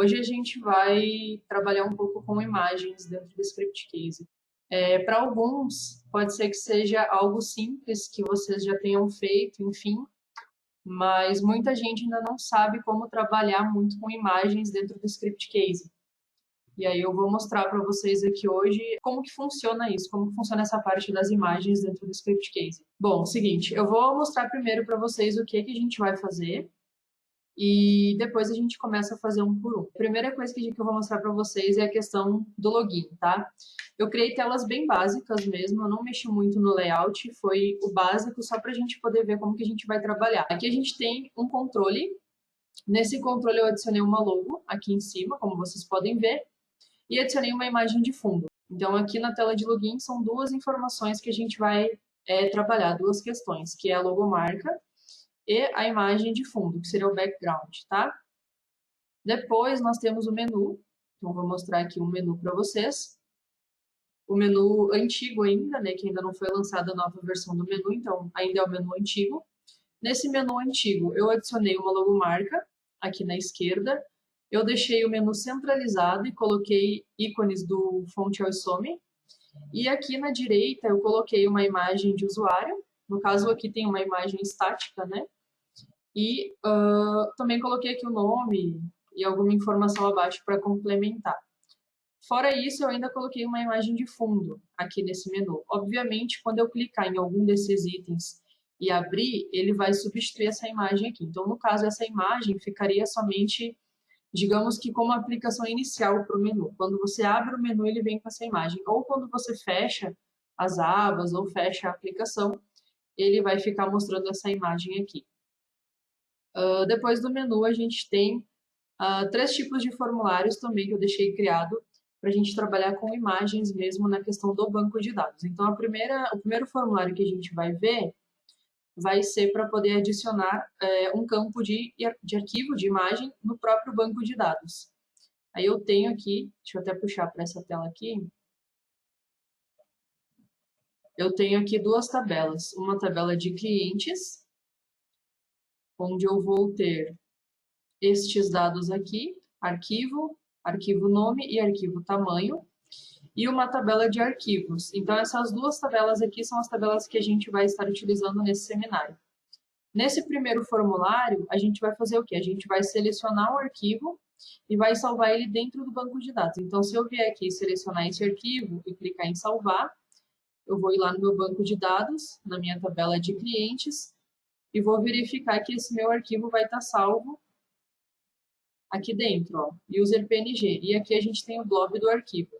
Hoje a gente vai trabalhar um pouco com imagens dentro do Script Case. Para alguns, pode ser que seja algo simples, que vocês já tenham feito, enfim, mas muita gente ainda não sabe como trabalhar muito com imagens dentro do Script Case. E aí eu vou mostrar para vocês aqui hoje como que funciona isso, como que funciona essa parte das imagens dentro do Script Case. Bom, seguinte, eu vou mostrar primeiro para vocês o que a gente vai fazer e depois a gente começa a fazer um por um. A primeira coisa que eu vou mostrar para vocês é a questão do login, tá? Eu criei telas bem básicas mesmo, eu não mexi muito no layout, foi o básico só para a gente poder ver como que a gente vai trabalhar. Aqui a gente tem um controle, nesse controle eu adicionei uma logo aqui em cima, como vocês podem ver, e adicionei uma imagem de fundo. Então aqui na tela de login são duas informações que a gente vai trabalhar, duas questões, que é a logomarca e a imagem de fundo, que seria o background, tá? Depois nós temos o menu, então vou mostrar aqui um menu para vocês. O menu antigo ainda, né, que ainda não foi lançada a nova versão do menu, então ainda é o menu antigo. Nesse menu antigo, eu adicionei uma logomarca aqui na esquerda, eu deixei o menu centralizado e coloquei ícones do Fonte Awesome. E aqui na direita eu coloquei uma imagem de usuário, no caso aqui tem uma imagem estática, né? E também coloquei aqui o nome e alguma informação abaixo para complementar. Fora isso, eu ainda coloquei uma imagem de fundo aqui nesse menu. Obviamente, quando eu clicar em algum desses itens e abrir, ele vai substituir essa imagem aqui. Então, no caso, essa imagem ficaria somente, digamos que como aplicação inicial para o menu. Quando você abre o menu, ele vem com essa imagem. Ou quando você fecha as abas ou fecha a aplicação, ele vai ficar mostrando essa imagem aqui. Depois do menu, a gente tem 3 tipos de formulários também que eu deixei criado para a gente trabalhar com imagens mesmo na questão do banco de dados. Então, o primeiro formulário que a gente vai ver vai ser para poder adicionar um campo de arquivo, de imagem, no próprio banco de dados. Aí eu tenho aqui, deixa eu até puxar para essa tela aqui, eu tenho aqui 2 tabelas. Uma tabela de clientes, onde eu vou ter estes dados aqui, arquivo, arquivo nome e arquivo tamanho, e uma tabela de arquivos. Então, essas 2 tabelas aqui são as tabelas que a gente vai estar utilizando nesse seminário. Nesse primeiro formulário, a gente vai fazer o quê? A gente vai selecionar o arquivo e vai salvar ele dentro do banco de dados. Então, se eu vier aqui selecionar esse arquivo e clicar em salvar, eu vou ir lá no meu banco de dados, na minha tabela de clientes, e vou verificar que esse meu arquivo vai estar salvo aqui dentro, ó, user PNG. E aqui a gente tem o blob do arquivo.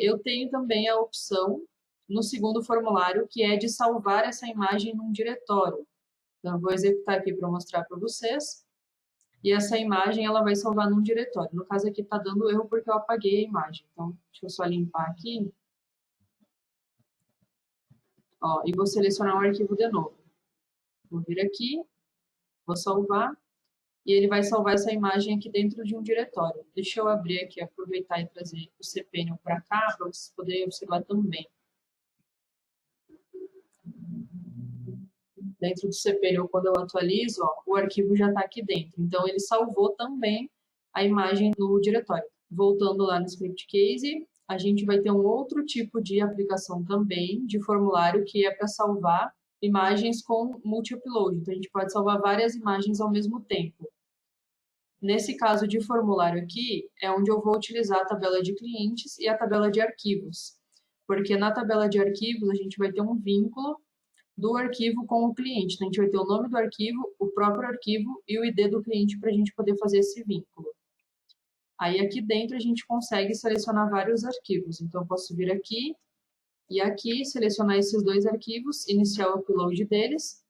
Eu tenho também a opção no segundo formulário, que é de salvar essa imagem num diretório. Então, eu vou executar aqui para mostrar para vocês. E essa imagem, ela vai salvar num diretório. No caso aqui está dando erro porque eu apaguei a imagem. Então, deixa eu só limpar aqui. Ó, e vou selecionar o arquivo de novo. Vou vir aqui, vou salvar. E ele vai salvar essa imagem aqui dentro de um diretório. Deixa eu abrir aqui, aproveitar e trazer o cPanel para cá, para vocês poderem observar também. Dentro do cPanel, quando eu atualizo, ó, o arquivo já está aqui dentro. Então, ele salvou também a imagem do diretório. Voltando lá no Script Case, a gente vai ter um outro tipo de aplicação também, de formulário, que é para salvar imagens com multi-upload. Então, a gente pode salvar várias imagens ao mesmo tempo. Nesse caso de formulário aqui, é onde eu vou utilizar a tabela de clientes e a tabela de arquivos. Porque na tabela de arquivos, a gente vai ter um vínculo do arquivo com o cliente. Então, a gente vai ter o nome do arquivo, o próprio arquivo e o ID do cliente para a gente poder fazer esse vínculo. Aí, aqui dentro, a gente consegue selecionar vários arquivos. Então, eu posso vir aqui e aqui, selecionar esses 2 arquivos, iniciar o upload deles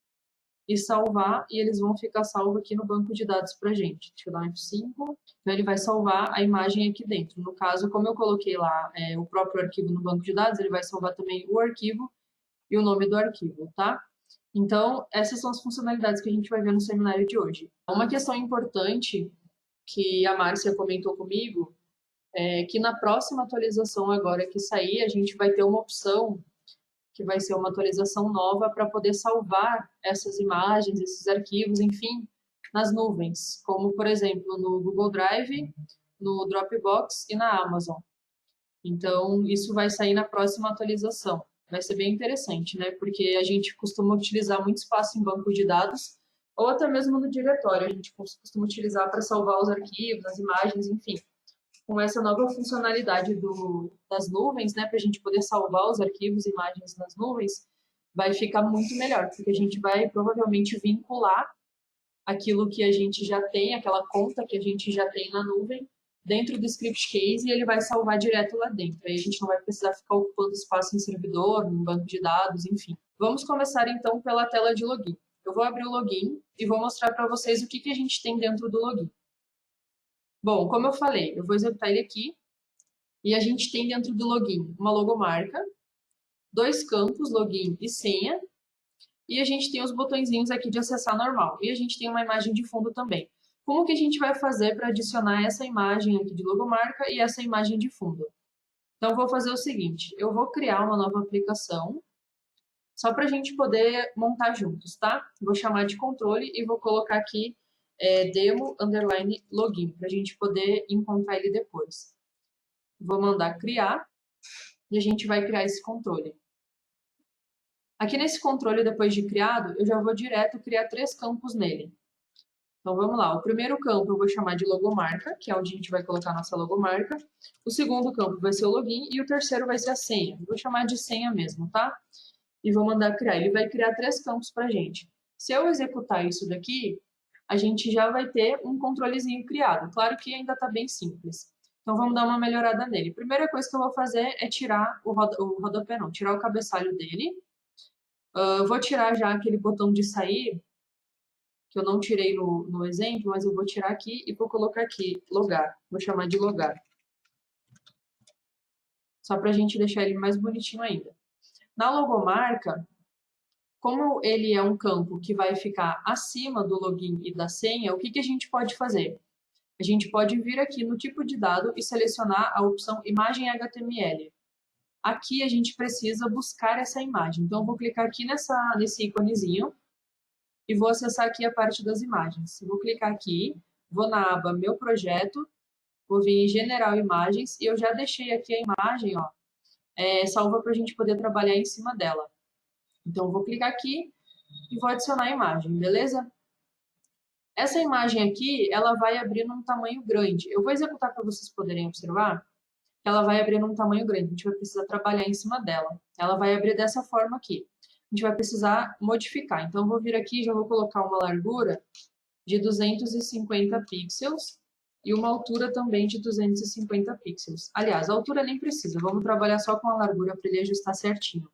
e salvar, e eles vão ficar salvos aqui no banco de dados para a gente. Deixa eu dar um F5. Então, ele vai salvar a imagem aqui dentro. No caso, como eu coloquei lá o próprio arquivo no banco de dados, ele vai salvar também o arquivo e o nome do arquivo, tá? Então, essas são as funcionalidades que a gente vai ver no seminário de hoje. Uma questão importante que a Márcia comentou comigo é que na próxima atualização agora que sair, a gente vai ter uma opção que vai ser uma atualização nova para poder salvar essas imagens, esses arquivos, enfim, nas nuvens, como, por exemplo, no Google Drive, no Dropbox e na Amazon. Então, isso vai sair na próxima atualização. Vai ser bem interessante, né? Porque a gente costuma utilizar muito espaço em banco de dados, ou até mesmo no diretório. A gente costuma utilizar para salvar os arquivos, as imagens, enfim. Com essa nova funcionalidade das nuvens, né, para a gente poder salvar os arquivos e imagens nas nuvens, vai ficar muito melhor, porque a gente vai provavelmente vincular aquilo que a gente já tem, aquela conta que a gente já tem na nuvem, dentro do script case, e ele vai salvar direto lá dentro. Aí a gente não vai precisar ficar ocupando espaço em servidor, em banco de dados, enfim. Vamos começar então pela tela de login. Eu vou abrir o login e vou mostrar para vocês o que a gente tem dentro do login. Bom, como eu falei, eu vou executar ele aqui, e a gente tem dentro do login uma logomarca, 2 campos, login e senha, e a gente tem os botõezinhos aqui de acessar normal. E a gente tem uma imagem de fundo também. Como que a gente vai fazer para adicionar essa imagem aqui de logomarca e essa imagem de fundo? Então, eu vou fazer o seguinte, eu vou criar uma nova aplicação, só para a gente poder montar juntos, tá? Vou chamar de controle e vou colocar aqui demo_login, para a gente poder encontrar ele depois. Vou mandar criar e a gente vai criar esse controle. Aqui nesse controle, depois de criado, eu já vou direto criar 3 campos nele. Então, vamos lá. O primeiro campo eu vou chamar de logomarca, que é onde a gente vai colocar a nossa logomarca. O segundo campo vai ser o login e o terceiro vai ser a senha. Vou chamar de senha mesmo, tá? E vou mandar criar. Ele vai criar 3 campos para a gente. Se eu executar isso daqui, a gente já vai ter um controlezinho criado. Claro que ainda está bem simples. Então, vamos dar uma melhorada nele. Primeira coisa que eu vou fazer é tirar o rodapé, não, tirar o cabeçalho dele. Vou tirar já aquele botão de sair, que eu não tirei no exemplo, mas eu vou tirar aqui e vou colocar aqui, logar. Vou chamar de logar. Só para a gente deixar ele mais bonitinho ainda. Na logomarca, como ele é um campo que vai ficar acima do login e da senha, o que a gente pode fazer? A gente pode vir aqui no tipo de dado e selecionar a opção imagem HTML. Aqui a gente precisa buscar essa imagem. Então, eu vou clicar aqui nesse íconezinho e vou acessar aqui a parte das imagens. Eu vou clicar aqui, vou na aba Meu Projeto, vou vir em General Imagens e eu já deixei aqui a imagem, ó, salva para a gente poder trabalhar em cima dela. Então, eu vou clicar aqui e vou adicionar a imagem, beleza? Essa imagem aqui, ela vai abrir num tamanho grande. Eu vou executar para vocês poderem observar. Ela vai abrir num tamanho grande, a gente vai precisar trabalhar em cima dela. Ela vai abrir dessa forma aqui. A gente vai precisar modificar. Então, eu vou vir aqui e já vou colocar uma largura de 250 pixels e uma altura também de 250 pixels. Aliás, a altura nem precisa, vamos trabalhar só com a largura para ele ajustar certinho.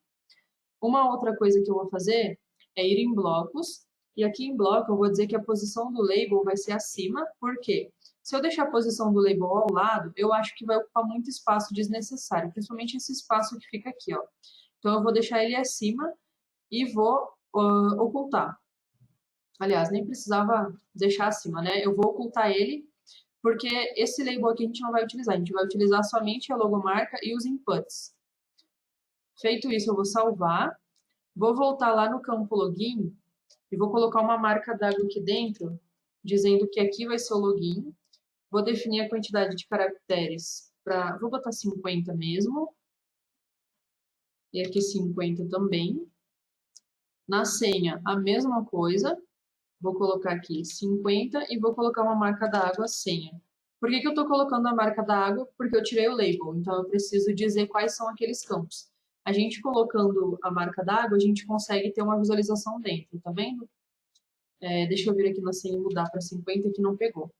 Uma outra coisa que eu vou fazer é ir em blocos, e aqui em bloco eu vou dizer que a posição do label vai ser acima, por quê? Se eu deixar a posição do label ao lado, eu acho que vai ocupar muito espaço desnecessário, principalmente esse espaço que fica aqui, ó. Então, eu vou deixar ele acima e vou ocultar. Aliás, nem precisava deixar acima, né? Eu vou ocultar ele, porque esse label aqui a gente não vai utilizar. A gente vai utilizar somente a logomarca e os inputs. Feito isso, eu vou salvar. Vou voltar lá no campo login e vou colocar uma marca d'água aqui dentro, dizendo que aqui vai ser o login. Vou definir a quantidade de caracteres para... Vou botar 50 mesmo. E aqui 50 também. Na senha, a mesma coisa. Vou colocar aqui 50 e vou colocar uma marca d'água senha. Por que eu estou colocando a marca d'água? Porque eu tirei o label, então eu preciso dizer quais são aqueles campos. A gente colocando a marca d'água, a gente consegue ter uma visualização dentro, tá vendo? Deixa eu vir aqui na senha e mudar para 50 que não pegou.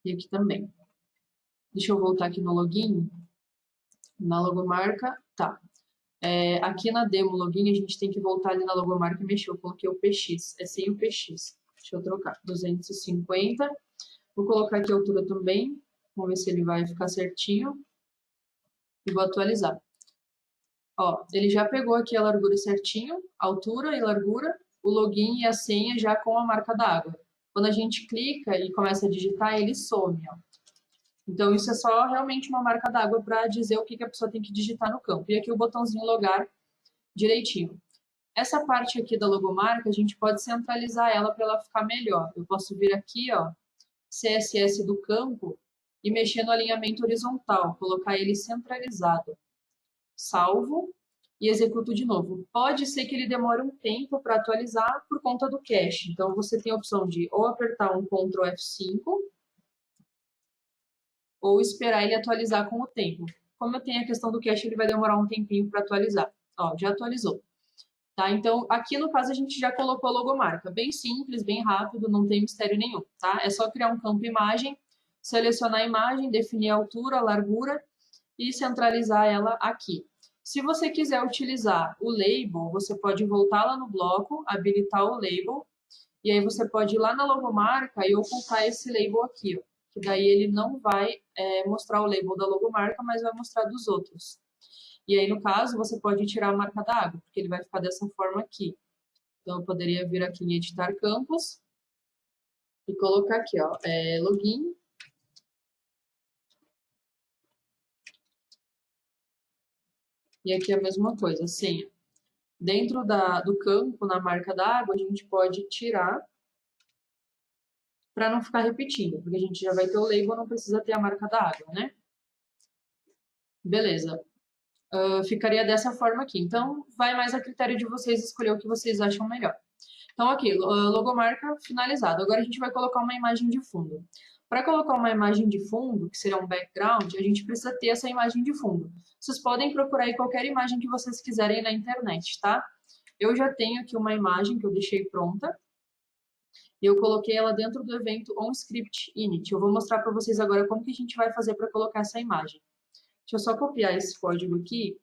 E aqui também. Deixa eu voltar aqui no login. Na logomarca, tá. Aqui na demo login, a gente tem que voltar ali na logomarca e mexer. Eu coloquei o PX, é sem o PX. Deixa eu trocar. 250. Vou colocar aqui a altura também. Vamos ver se ele vai ficar certinho. E vou atualizar. Ó, ele já pegou aqui a largura certinho, altura e largura, o login e a senha já com a marca d'água. Quando a gente clica e começa a digitar, ele some, ó. Então, isso é só realmente uma marca d'água para dizer o que a pessoa tem que digitar no campo. E aqui o botãozinho logar direitinho. Essa parte aqui da logomarca, a gente pode centralizar ela para ela ficar melhor. Eu posso vir aqui, ó, CSS do campo e mexer no alinhamento horizontal, colocar ele centralizado. Salvo e executo de novo. Pode ser que ele demore um tempo para atualizar por conta do cache. Então, você tem a opção de ou apertar um Ctrl F5 ou esperar ele atualizar com o tempo. Como eu tenho a questão do cache, ele vai demorar um tempinho para atualizar. Ó, já atualizou. Tá? Então, aqui no caso a gente já colocou a logomarca. Bem simples, bem rápido, não tem mistério nenhum. Tá? É só criar um campo imagem, selecionar a imagem, definir a altura, a largura e centralizar ela aqui. Se você quiser utilizar o label, você pode voltar lá no bloco, habilitar o label, e aí você pode ir lá na logomarca e ocultar esse label aqui, ó, que daí ele não vai mostrar o label da logomarca, mas vai mostrar dos outros. E aí, no caso, você pode tirar a marca d'água, porque ele vai ficar dessa forma aqui. Então, eu poderia vir aqui em editar campos e colocar aqui, ó, login. E aqui a mesma coisa, senha. Dentro do campo, na marca d'água, a gente pode tirar para não ficar repetindo, porque a gente já vai ter o label, não precisa ter a marca d'água, né? Beleza. Ficaria dessa forma aqui. Então, vai mais a critério de vocês escolher o que vocês acham melhor. Então, aqui, logomarca finalizado. Agora a gente vai colocar uma imagem de fundo. Para colocar uma imagem de fundo, que seria um background, a gente precisa ter essa imagem de fundo. Vocês podem procurar aí qualquer imagem que vocês quiserem na internet, tá? Eu já tenho aqui uma imagem que eu deixei pronta. E eu coloquei ela dentro do evento OnScript Init. Eu vou mostrar para vocês agora como que a gente vai fazer para colocar essa imagem. Deixa eu só copiar esse código aqui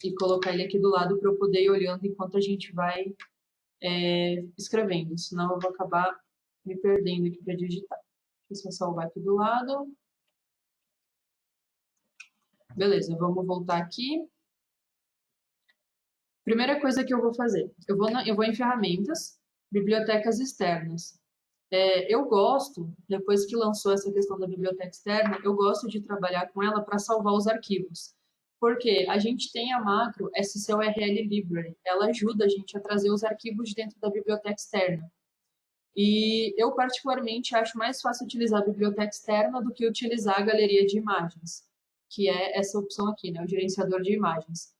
e colocar ele aqui do lado para eu poder ir olhando enquanto a gente vai escrevendo, senão eu vou acabar me perdendo aqui para digitar. Deixa eu só salvar aqui do lado. Beleza, vamos voltar aqui. Primeira coisa que eu vou fazer, eu vou em ferramentas, bibliotecas externas. Eu gosto, depois que lançou essa questão da biblioteca externa, eu gosto de trabalhar com ela para salvar os arquivos. Porque a gente tem a macro SCURL Library, ela ajuda a gente a trazer os arquivos de dentro da biblioteca externa. E eu, particularmente, acho mais fácil utilizar a biblioteca externa do que utilizar a galeria de imagens, que é essa opção aqui, né, o gerenciador de imagens.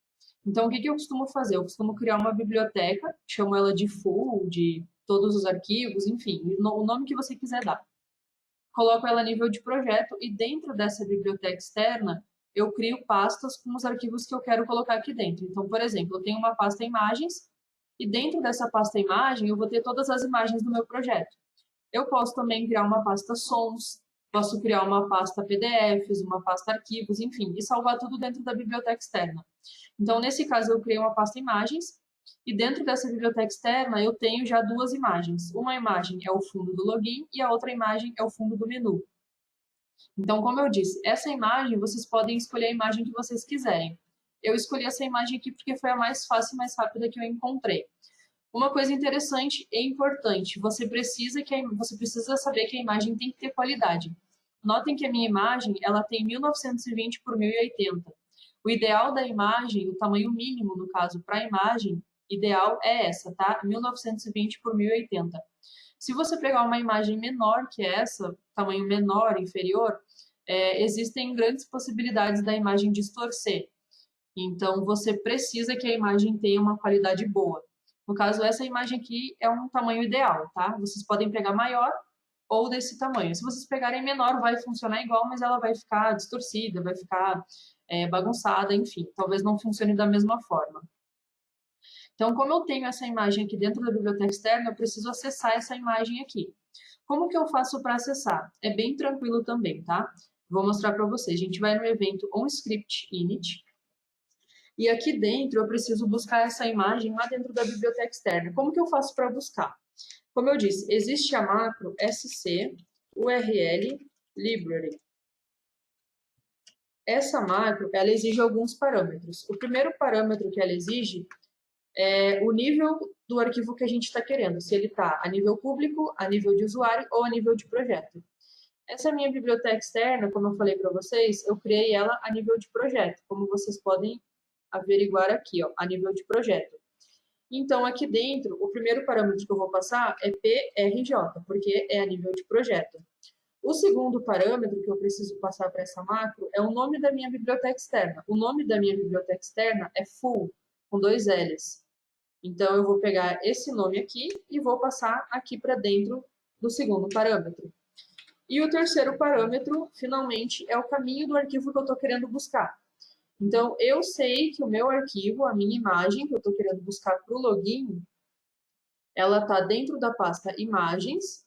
Então, o que eu costumo fazer? Eu costumo criar uma biblioteca, chamo ela de full, de todos os arquivos, enfim, o nome que você quiser dar. Coloco ela a nível de projeto e dentro dessa biblioteca externa, eu crio pastas com os arquivos que eu quero colocar aqui dentro. Então, por exemplo, eu tenho uma pasta imagens e dentro dessa pasta imagem eu vou ter todas as imagens do meu projeto. Eu posso também criar uma pasta sons, posso criar uma pasta PDFs, uma pasta arquivos, enfim, e salvar tudo dentro da biblioteca externa. Então, nesse caso, eu criei uma pasta imagens e dentro dessa biblioteca externa eu tenho já duas imagens. Uma imagem é o fundo do login e a outra imagem é o fundo do menu. Então, como eu disse, essa imagem vocês podem escolher a imagem que vocês quiserem. Eu escolhi essa imagem aqui porque foi a mais fácil e mais rápida que eu encontrei. Uma coisa interessante e importante, você precisa saber que a imagem tem que ter qualidade. Notem que a minha imagem ela tem 1920 por 1080. O ideal da imagem, o tamanho mínimo, no caso, para a imagem, ideal é essa, tá? 1920 por 1080. Se você pegar uma imagem menor que essa, tamanho menor, inferior, existem grandes possibilidades da imagem distorcer. Então, você precisa que a imagem tenha uma qualidade boa. No caso, essa imagem aqui é um tamanho ideal, tá? Vocês podem pegar maior ou desse tamanho. Se vocês pegarem menor, vai funcionar igual, mas ela vai ficar distorcida, vai ficar bagunçada, enfim. Talvez não funcione da mesma forma. Então, como eu tenho essa imagem aqui dentro da biblioteca externa, eu preciso acessar essa imagem aqui. Como que eu faço para acessar? É bem tranquilo também, tá? Vou mostrar para vocês. A gente vai no evento OnScript Init. E aqui dentro eu preciso buscar essa imagem lá dentro da biblioteca externa. Como que eu faço para buscar? Como eu disse, existe a macro SCURL Library. Essa macro, ela exige alguns parâmetros. O primeiro parâmetro que ela exige é o nível do arquivo que a gente está querendo, se ele está a nível público, a nível de usuário ou a nível de projeto. Essa minha biblioteca externa, como eu falei para vocês, eu criei ela a nível de projeto, como vocês podem averiguar aqui, ó, a nível de projeto. Então, aqui dentro, o primeiro parâmetro que eu vou passar é PRJ, porque é a nível de projeto. O segundo parâmetro que eu preciso passar para essa macro é o nome da minha biblioteca externa. O nome da minha biblioteca externa é full, com 2 L's. Então, eu vou pegar esse nome aqui e vou passar aqui para dentro do segundo parâmetro. E o terceiro parâmetro, finalmente, é o caminho do arquivo que eu estou querendo buscar. Então, eu sei que o meu arquivo, a minha imagem que eu estou querendo buscar para o login, ela está dentro da pasta imagens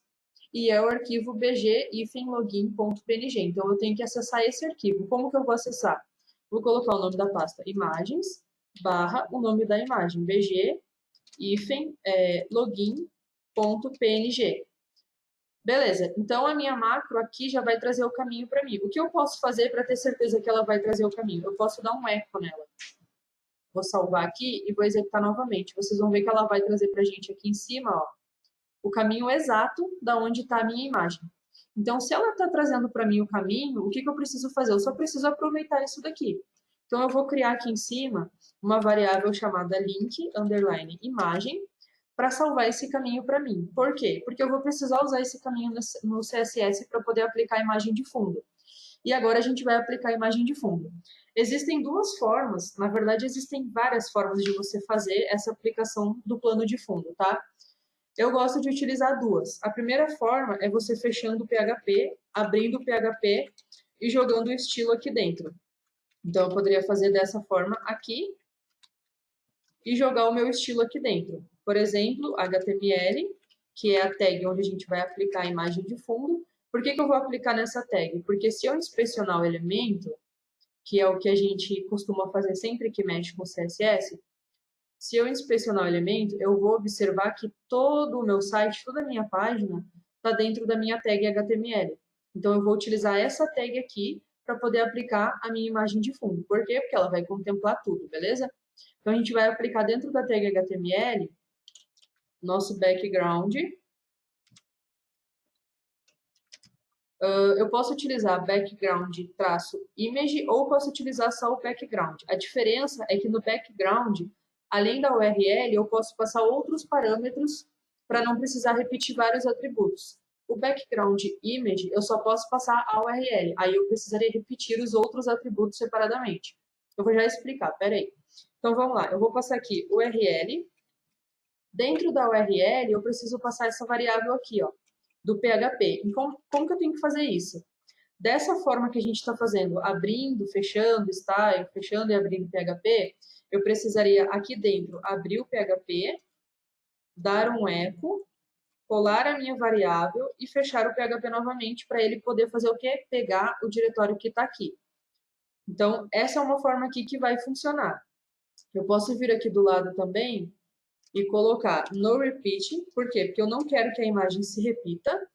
e é o arquivo bg-login.png. Então, eu tenho que acessar esse arquivo. Como que eu vou acessar? Vou colocar o nome da pasta imagens, barra o nome da imagem, bg-login.png. Beleza, então a minha macro aqui já vai trazer o caminho para mim. O que eu posso fazer para ter certeza que ela vai trazer o caminho? Eu posso dar um eco nela. Vou salvar aqui e vou executar novamente. Vocês vão ver que ela vai trazer para a gente aqui em cima, ó, o caminho exato da onde está a minha imagem. Então, se ela está trazendo para mim o caminho, o que eu preciso fazer? Eu só preciso aproveitar isso daqui. Então, eu vou criar aqui em cima uma variável chamada link_imagem para salvar esse caminho para mim. Por quê? Porque eu vou precisar usar esse caminho no CSS para poder aplicar a imagem de fundo. E agora a gente vai aplicar a imagem de fundo. Existem duas formas, na verdade existem várias formas de você fazer essa aplicação do plano de fundo, tá? Eu gosto de utilizar duas. A primeira forma é você fechando o PHP, abrindo o PHP e jogando o estilo aqui dentro. Então eu poderia fazer dessa forma aqui e jogar o meu estilo aqui dentro. Por exemplo, HTML, que é a tag onde a gente vai aplicar a imagem de fundo. Por que eu vou aplicar nessa tag? Porque se eu inspecionar o elemento, que é o que a gente costuma fazer sempre que mexe com CSS, se eu inspecionar o elemento, eu vou observar que todo o meu site, toda a minha página, está dentro da minha tag HTML. Então, eu vou utilizar essa tag aqui para poder aplicar a minha imagem de fundo. Por quê? Porque ela vai contemplar tudo, beleza? Então, a gente vai aplicar dentro da tag HTML nosso background. Eu posso utilizar background-image ou posso utilizar só o background. A diferença é que no background, além da URL, eu posso passar outros parâmetros para não precisar repetir vários atributos. O background image, eu só posso passar a URL, aí eu precisaria repetir os outros atributos separadamente. Eu vou já explicar, peraí. Então vamos lá, eu vou passar aqui URL. Dentro da URL, eu preciso passar essa variável aqui, ó, do PHP. Então, como que eu tenho que fazer isso? Dessa forma que a gente está fazendo, abrindo, fechando, style, fechando e abrindo PHP, eu precisaria aqui dentro abrir o PHP, dar um eco, colar a minha variável e fechar o PHP novamente para ele poder fazer o quê? Pegar o diretório que está aqui. Então, essa é uma forma aqui que vai funcionar. Eu posso vir aqui do lado também e colocar no repeat, por quê? Porque eu não quero que a imagem se repita,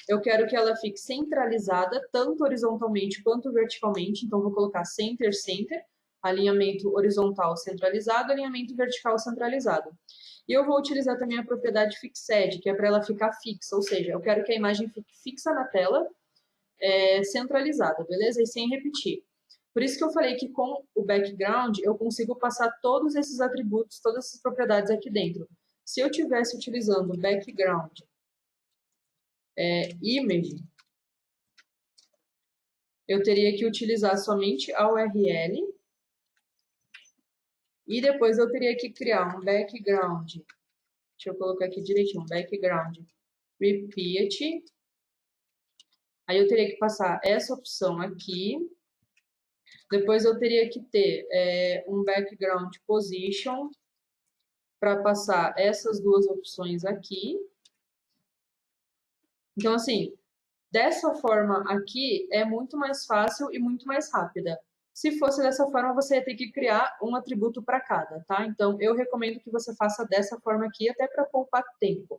eu quero que ela fique centralizada, tanto horizontalmente quanto verticalmente, então vou colocar center, center, alinhamento horizontal centralizado, alinhamento vertical centralizado. E eu vou utilizar também a propriedade fixed, que é para ela ficar fixa, ou seja, eu quero que a imagem fique fixa na tela, centralizada, beleza? E sem repetir. Por isso que eu falei que com o background eu consigo passar todos esses atributos, todas essas propriedades aqui dentro. Se eu tivesse utilizando background image, eu teria que utilizar somente a URL e depois eu teria que criar um background. Deixa eu colocar aqui direitinho, background repeat. Aí eu teria que passar essa opção aqui. Depois eu teria que ter um background position para passar essas duas opções aqui. Então, assim, dessa forma aqui é muito mais fácil e muito mais rápida. Se fosse dessa forma, você ia ter que criar um atributo para cada, tá? Então, eu recomendo que você faça dessa forma aqui, até para poupar tempo.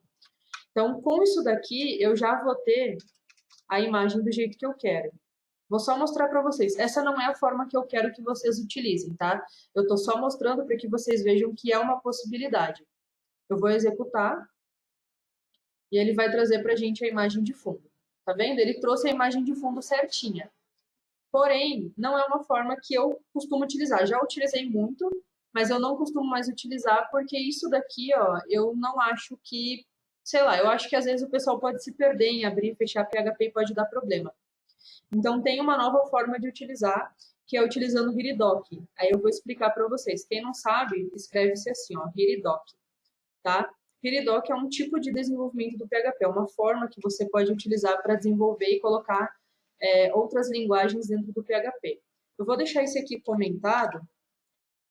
Então, com isso daqui, eu já vou ter a imagem do jeito que eu quero. Vou só mostrar para vocês. Essa não é a forma que eu quero que vocês utilizem, tá? Eu estou só mostrando para que vocês vejam que é uma possibilidade. Eu vou executar e ele vai trazer para a gente a imagem de fundo. Tá vendo? Ele trouxe a imagem de fundo certinha. Porém, não é uma forma que eu costumo utilizar. Já utilizei muito, mas eu não costumo mais utilizar porque isso daqui, ó, eu não acho que, sei lá, eu acho que às vezes o pessoal pode se perder em abrir e fechar PHP e pode dar problema. Então tem uma nova forma de utilizar, que é utilizando o Hiridoc. Aí eu vou explicar para vocês. Quem não sabe, escreve-se assim, ó, Hiridoc, tá? Hiridoc é um tipo de desenvolvimento do PHP, é uma forma que você pode utilizar para desenvolver e colocar outras linguagens dentro do PHP. Eu vou deixar isso aqui comentado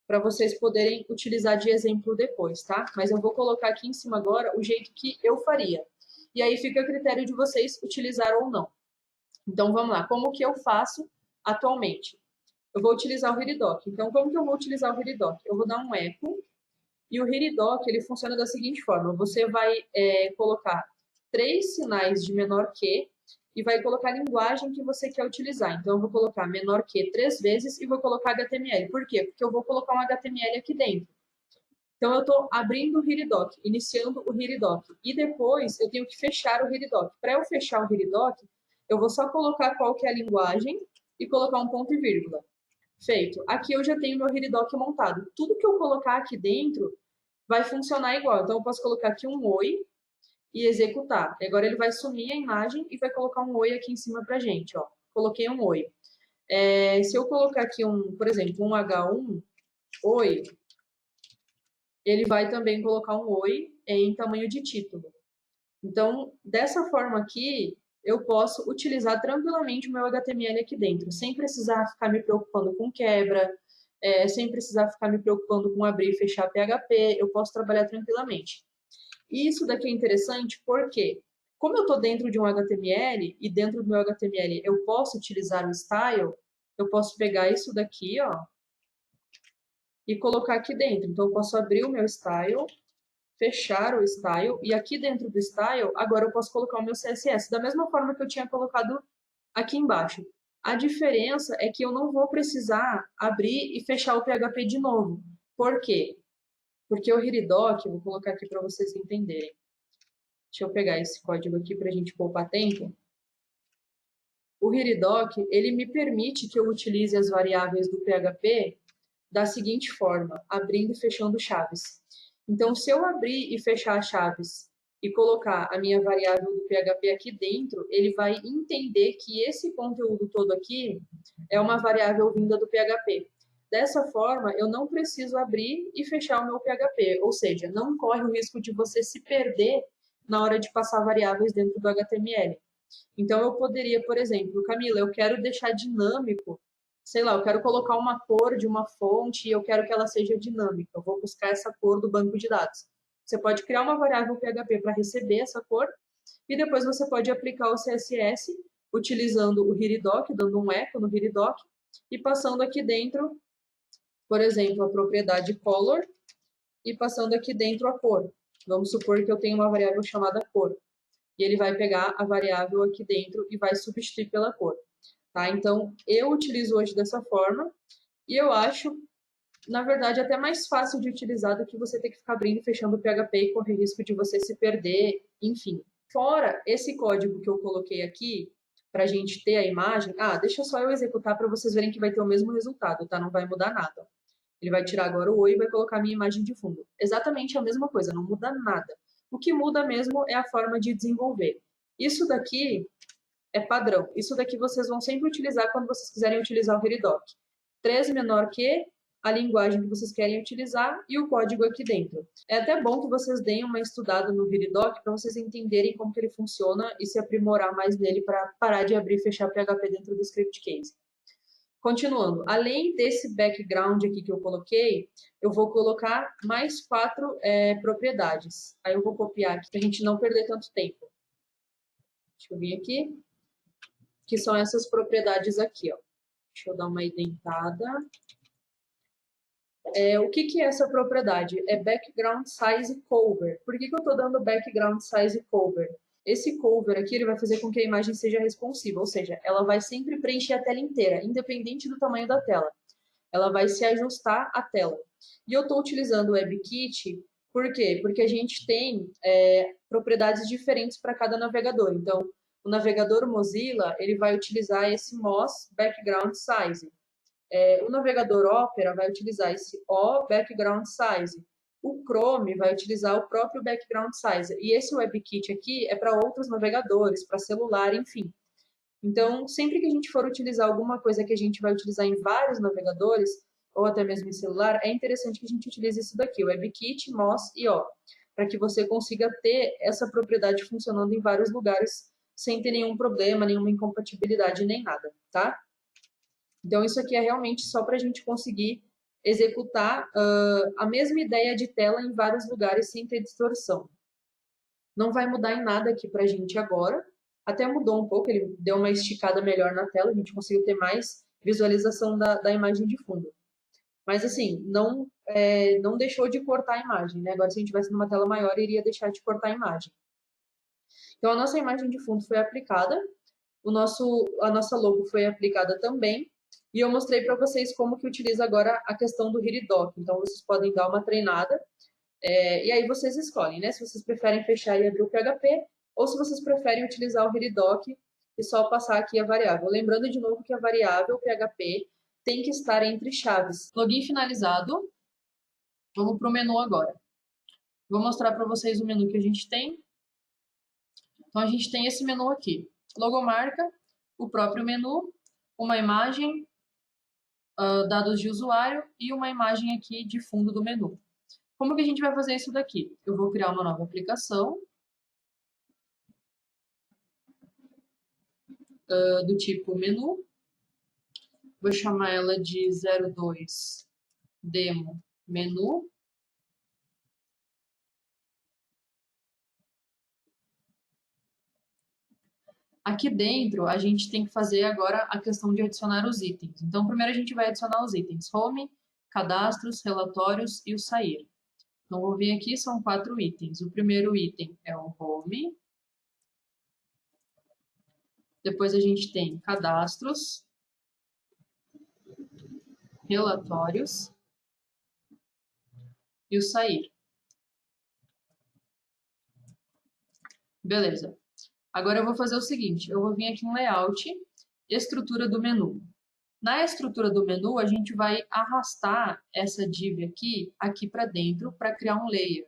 para vocês poderem utilizar de exemplo depois, tá? Mas eu vou colocar aqui em cima agora o jeito que eu faria. E aí fica a critério de vocês utilizar ou não. Então vamos lá, como que eu faço atualmente? Eu vou utilizar o Hiridoc. Então como que eu vou utilizar o Hiridoc? Eu vou dar um echo e o Hiridoc ele funciona da seguinte forma: você vai colocar 3 sinais de menor que e vai colocar a linguagem que você quer utilizar. Então, eu vou colocar menor que 3 vezes e vou colocar HTML. Por quê? Porque eu vou colocar um HTML aqui dentro. Então, eu estou abrindo o Hiridoc, iniciando o Hiridoc. E depois, eu tenho que fechar o Hiridoc. Para eu fechar o Hiridoc, eu vou só colocar qual que é a linguagem e colocar um ponto e vírgula. Feito. Aqui eu já tenho meu Hiridoc montado. Tudo que eu colocar aqui dentro vai funcionar igual. Então, eu posso colocar aqui um oi e executar. E agora ele vai sumir a imagem e vai colocar um oi aqui em cima pra gente, ó. Coloquei um oi. Se eu colocar aqui por exemplo, um H1, oi, ele vai também colocar um oi em tamanho de título. Então, dessa forma aqui, eu posso utilizar tranquilamente o meu HTML aqui dentro, sem precisar ficar me preocupando com quebra, sem precisar ficar me preocupando com abrir e fechar PHP, eu posso trabalhar tranquilamente. E isso daqui é interessante porque, como eu estou dentro de um HTML, e dentro do meu HTML eu posso utilizar o style, eu posso pegar isso daqui, ó, e colocar aqui dentro. Então, eu posso abrir o meu style, fechar o style, e aqui dentro do style, agora eu posso colocar o meu CSS, da mesma forma que eu tinha colocado aqui embaixo. A diferença é que eu não vou precisar abrir e fechar o PHP de novo. Por quê? Porque o Hiridoc, vou colocar aqui para vocês entenderem. Deixa eu pegar esse código aqui para a gente poupar tempo. O Hiridoc, ele me permite que eu utilize as variáveis do PHP da seguinte forma, abrindo e fechando chaves. Então, se eu abrir e fechar as chaves e colocar a minha variável do PHP aqui dentro, ele vai entender que esse conteúdo todo aqui é uma variável vinda do PHP. Dessa forma, eu não preciso abrir e fechar o meu PHP, ou seja, não corre o risco de você se perder na hora de passar variáveis dentro do HTML. Então, eu poderia, por exemplo, Camila, eu quero deixar dinâmico, sei lá, eu quero colocar uma cor de uma fonte e eu quero que ela seja dinâmica. Eu vou buscar essa cor do banco de dados. Você pode criar uma variável PHP para receber essa cor e depois você pode aplicar o CSS utilizando o Hiridoc, dando um echo no Hiridoc e passando aqui dentro, por exemplo, a propriedade color e passando aqui dentro a cor. Vamos supor que eu tenho uma variável chamada cor e ele vai pegar a variável aqui dentro e vai substituir pela cor. Tá? Então, eu utilizo hoje dessa forma e eu acho, na verdade, até mais fácil de utilizar do que você ter que ficar abrindo e fechando o PHP e correr risco de você se perder, enfim. Fora esse código que eu coloquei aqui, para a gente ter a imagem, deixa só eu executar para vocês verem que vai ter o mesmo resultado, tá? Não vai mudar nada. Ele vai tirar agora o oi e vai colocar a minha imagem de fundo. Exatamente a mesma coisa, não muda nada. O que muda mesmo é a forma de desenvolver. Isso daqui é padrão. Isso daqui vocês vão sempre utilizar quando vocês quiserem utilizar o Hiridoc. 3 menor que a linguagem que vocês querem utilizar e o código aqui dentro. É até bom que vocês deem uma estudada no Hiridoc para vocês entenderem como que ele funciona e se aprimorar mais nele para parar de abrir e fechar PHP dentro do script case. Continuando, além desse background aqui que eu coloquei, eu vou colocar mais 4 propriedades. Aí eu vou copiar aqui para a gente não perder tanto tempo. Deixa eu vir aqui. Que são essas propriedades aqui, ó. Deixa eu dar uma indentada. O que é essa propriedade? É background size cover. Por que eu estou dando background size cover? Esse cover aqui ele vai fazer com que a imagem seja responsiva, ou seja, ela vai sempre preencher a tela inteira, independente do tamanho da tela. Ela vai se ajustar à tela. E eu estou utilizando o WebKit, por quê? Porque a gente tem propriedades diferentes para cada navegador. Então, o navegador Mozilla ele vai utilizar esse Moz Background Size. O navegador Opera vai utilizar esse O background size. O Chrome vai utilizar o próprio background size. E esse WebKit aqui é para outros navegadores, para celular, enfim. Então, sempre que a gente for utilizar alguma coisa que a gente vai utilizar em vários navegadores, ou até mesmo em celular, é interessante que a gente utilize isso daqui, o WebKit, Moz e O, para que você consiga ter essa propriedade funcionando em vários lugares sem ter nenhum problema, nenhuma incompatibilidade nem nada, tá? Então, isso aqui é realmente só para a gente conseguir executar a mesma ideia de tela em vários lugares sem ter distorção. Não vai mudar em nada aqui para a gente agora. Até mudou um pouco, ele deu uma esticada melhor na tela, a gente conseguiu ter mais visualização da imagem de fundo. Mas assim, não deixou de cortar a imagem, né? Agora, se a gente tivesse numa tela maior, iria deixar de cortar a imagem. Então, a nossa imagem de fundo foi aplicada, a nossa logo foi aplicada também, e eu mostrei para vocês como que utiliza agora a questão do HiriDoc. Então, vocês podem dar uma treinada, e aí vocês escolhem, né? Se vocês preferem fechar e abrir o PHP, ou se vocês preferem utilizar o HiriDoc e só passar aqui a variável. Lembrando de novo que a variável PHP tem que estar entre chaves. Login finalizado. Vamos para o menu agora. Vou mostrar para vocês o menu que a gente tem. Então, a gente tem esse menu aqui. Logomarca, o próprio menu, uma imagem, dados de usuário e uma imagem aqui de fundo do menu. Como que a gente vai fazer isso daqui? Eu vou criar uma nova aplicação do tipo menu. Vou chamar ela de 02 demo menu. Aqui dentro, a gente tem que fazer agora a questão de adicionar os itens. Então, primeiro a gente vai adicionar os itens home, cadastros, relatórios e o sair. Então, vou vir aqui, são 4 itens. O primeiro item é o home. Depois a gente tem cadastros, relatórios e o sair. Beleza. Agora eu vou fazer o seguinte, eu vou vir aqui em layout, estrutura do menu. Na estrutura do menu, a gente vai arrastar essa div aqui para dentro, para criar um layer.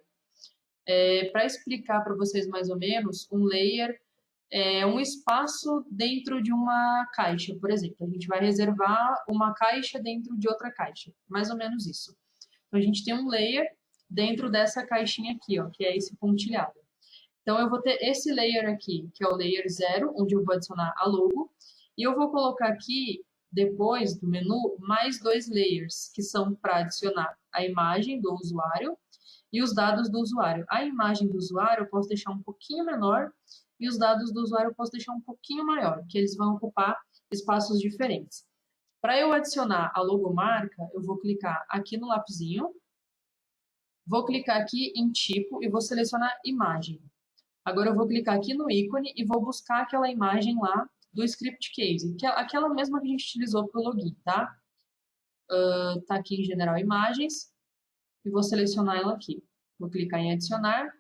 Para explicar para vocês mais ou menos, um layer é um espaço dentro de uma caixa, por exemplo. A gente vai reservar uma caixa dentro de outra caixa, mais ou menos isso. Então, a gente tem um layer dentro dessa caixinha aqui, ó, que é esse pontilhado. Então, eu vou ter esse layer aqui, que é o layer 0, onde eu vou adicionar a logo, e eu vou colocar aqui, depois do menu, mais 2 layers, que são para adicionar a imagem do usuário e os dados do usuário. A imagem do usuário eu posso deixar um pouquinho menor e os dados do usuário eu posso deixar um pouquinho maior, que eles vão ocupar espaços diferentes. Para eu adicionar a logomarca, eu vou clicar aqui no lapisinho, vou clicar aqui em tipo e vou selecionar imagem. Agora eu vou clicar aqui no ícone e vou buscar aquela imagem lá do script case, que é aquela mesma que a gente utilizou para o login, tá? Tá aqui em General Imagens e vou selecionar ela aqui. Vou clicar em adicionar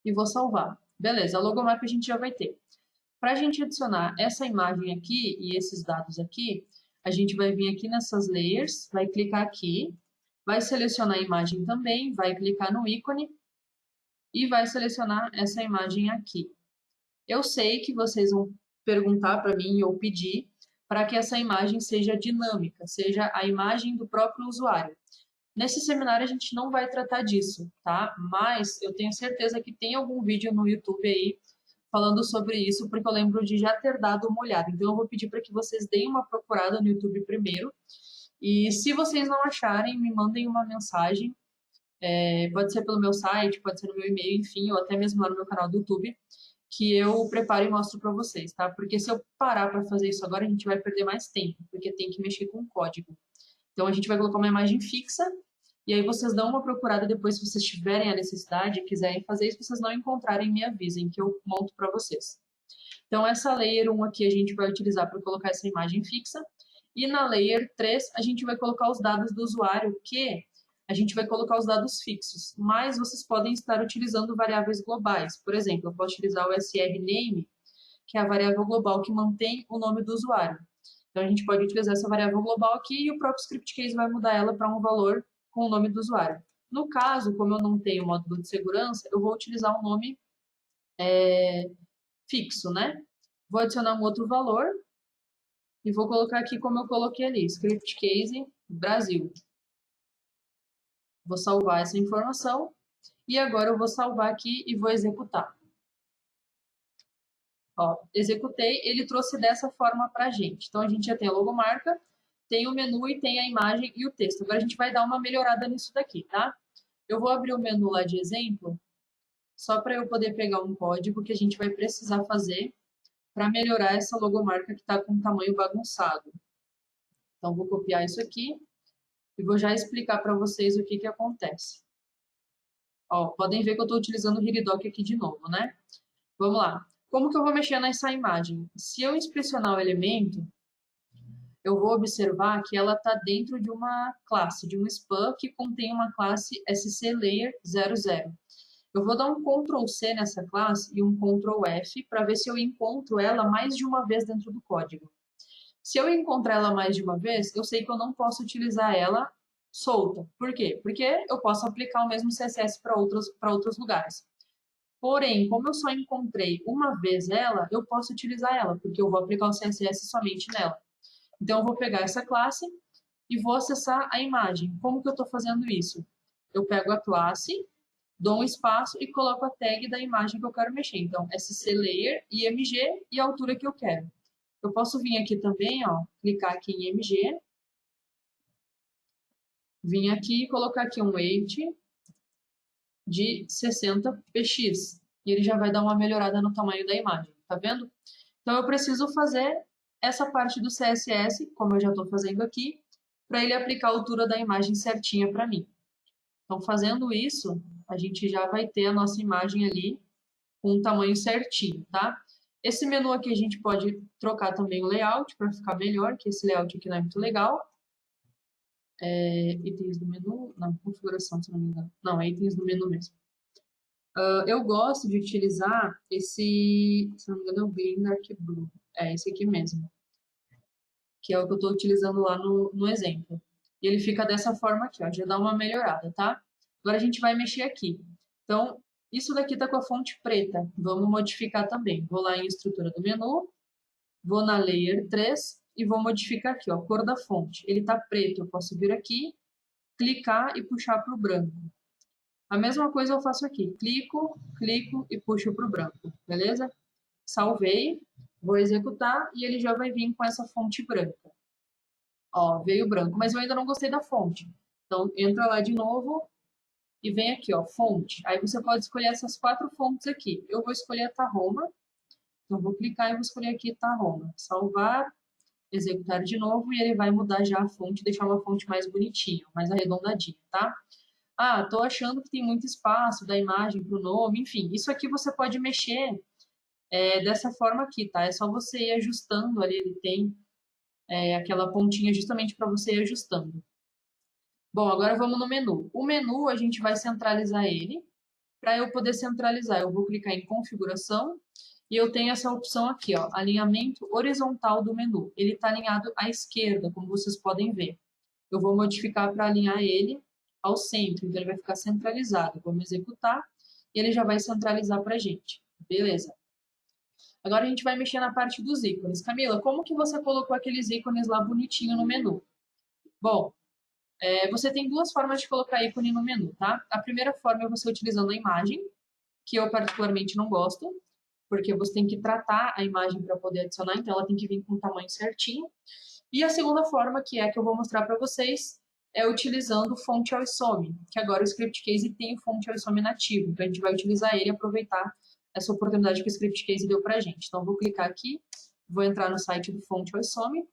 e vou salvar. Beleza, a logomarca a gente já vai ter. Para a gente adicionar essa imagem aqui e esses dados aqui, a gente vai vir aqui nessas layers, vai clicar aqui, vai selecionar a imagem também, vai clicar no ícone e vai selecionar essa imagem aqui. Eu sei que vocês vão perguntar para mim ou pedir para que essa imagem seja dinâmica, seja a imagem do próprio usuário. Nesse seminário a gente não vai tratar disso, tá? Mas eu tenho certeza que tem algum vídeo no YouTube aí falando sobre isso, porque eu lembro de já ter dado uma olhada. Então eu vou pedir para que vocês deem uma procurada no YouTube primeiro. E se vocês não acharem, me mandem uma mensagem. Pode ser pelo meu site, pode ser no meu e-mail, enfim, ou até mesmo lá no meu canal do YouTube, que eu preparo e mostro para vocês, tá? Porque se eu parar para fazer isso agora, a gente vai perder mais tempo, porque tem que mexer com o código. Então a gente vai colocar uma imagem fixa e aí vocês dão uma procurada depois, se vocês tiverem a necessidade, quiserem fazer isso, se vocês não encontrarem, me avisem que eu monto para vocês. Então essa layer 1 aqui a gente vai utilizar para colocar essa imagem fixa e na layer 3 a gente vai colocar os dados do usuário, que a gente vai colocar os dados fixos, mas vocês podem estar utilizando variáveis globais. Por exemplo, eu posso utilizar o srname, que é a variável global que mantém o nome do usuário. Então, a gente pode utilizar essa variável global aqui e o próprio script case vai mudar ela para um valor com o nome do usuário. No caso, como eu não tenho módulo de segurança, eu vou utilizar um nome fixo, né? Vou adicionar um outro valor e vou colocar aqui como eu coloquei ali, script case Brasil. Vou salvar essa informação e agora eu vou salvar aqui e vou executar. Ó, executei, ele trouxe dessa forma para a gente. Então, a gente já tem a logomarca, tem o menu e tem a imagem e o texto. Agora, a gente vai dar uma melhorada nisso daqui, tá? Eu vou abrir o menu lá de exemplo, só para eu poder pegar um código que a gente vai precisar fazer para melhorar essa logomarca que está com um tamanho bagunçado. Então, vou copiar isso aqui e vou já explicar para vocês o que, que acontece. Ó, podem ver que eu estou utilizando o Hiridoc aqui de novo, né? Vamos lá. Como que eu vou mexer nessa imagem? Se eu inspecionar o elemento, eu vou observar que ela está dentro de uma classe, de um span que contém uma classe scLayer00. Eu vou dar um Ctrl C nessa classe e um Ctrl F para ver se eu encontro ela mais de uma vez dentro do código. Se eu encontrar ela mais de uma vez, eu sei que eu não posso utilizar ela solta. Por quê? Porque eu posso aplicar o mesmo CSS para outros lugares. Porém, como eu só encontrei uma vez ela, eu posso utilizar ela, porque eu vou aplicar o CSS somente nela. Então, eu vou pegar essa classe e vou acessar a imagem. Como que eu estou fazendo isso? Eu pego a classe, dou um espaço e coloco a tag da imagem que eu quero mexer. Então, scLayer, img e a altura que eu quero. Eu posso vir aqui também, ó, clicar aqui em img, vir aqui e colocar aqui um weight de 60 px. E ele já vai dar uma melhorada no tamanho da imagem, tá vendo? Então, eu preciso fazer essa parte do CSS, como eu já estou fazendo aqui, para ele aplicar a altura da imagem certinha para mim. Então, fazendo isso, a gente já vai ter a nossa imagem ali com o tamanho certinho, tá? Esse menu aqui a gente pode trocar também o layout para ficar melhor, que esse layout aqui não é muito legal. Itens do menu, não, configuração, se não me engano. Não, é itens do menu mesmo. Eu gosto de utilizar esse, se não me engano, é o Blend Dark Blue. É esse aqui mesmo, que é o que eu estou utilizando lá no exemplo. E ele fica dessa forma aqui, ó, já dá uma melhorada, tá? Agora a gente vai mexer aqui. Então, isso daqui está com a fonte preta. Vamos modificar também. Vou lá em estrutura do menu, vou na Layer 3 e vou modificar aqui, ó, a cor da fonte. Ele está preto, eu posso vir aqui, clicar e puxar para o branco. A mesma coisa eu faço aqui. Clico e puxo para o branco, beleza? Salvei, vou executar e ele já vai vir com essa fonte branca. Ó, veio branco, mas eu ainda não gostei da fonte. Então, entra lá de novo e vem aqui, ó, fonte. Aí você pode escolher essas 4 fontes aqui. Eu vou escolher a Tahoma. Então, vou clicar e vou escolher aqui Tahoma. Salvar, executar de novo e ele vai mudar já a fonte, deixar uma fonte mais bonitinha, mais arredondadinha, tá? Ah, tô achando que tem muito espaço da imagem para o nome, enfim. Isso aqui você pode mexer dessa forma aqui, tá? É só você ir ajustando ali, ele tem aquela pontinha justamente para você ir ajustando. Bom, agora vamos no menu. O menu a gente vai centralizar ele. Para eu poder centralizar, eu vou clicar em configuração e eu tenho essa opção aqui, ó, alinhamento horizontal do menu. Ele está alinhado à esquerda, como vocês podem ver. Eu vou modificar para alinhar ele ao centro, então ele vai ficar centralizado. Vamos executar e ele já vai centralizar para a gente. Beleza. Agora a gente vai mexer na parte dos ícones. Camila, como que você colocou aqueles ícones lá bonitinho no menu? Bom, você tem 2 formas de colocar ícone no menu, tá? A primeira forma é você utilizando a imagem, que eu particularmente não gosto, porque você tem que tratar a imagem para poder adicionar, então ela tem que vir com o tamanho certinho. E a segunda forma, que é a que eu vou mostrar para vocês, é utilizando o Font Awesome, que agora o Script Case tem o Font Awesome nativo, então a gente vai utilizar ele e aproveitar essa oportunidade que o Script Case deu para a gente. Então, vou clicar aqui, vou entrar no site do Font Awesome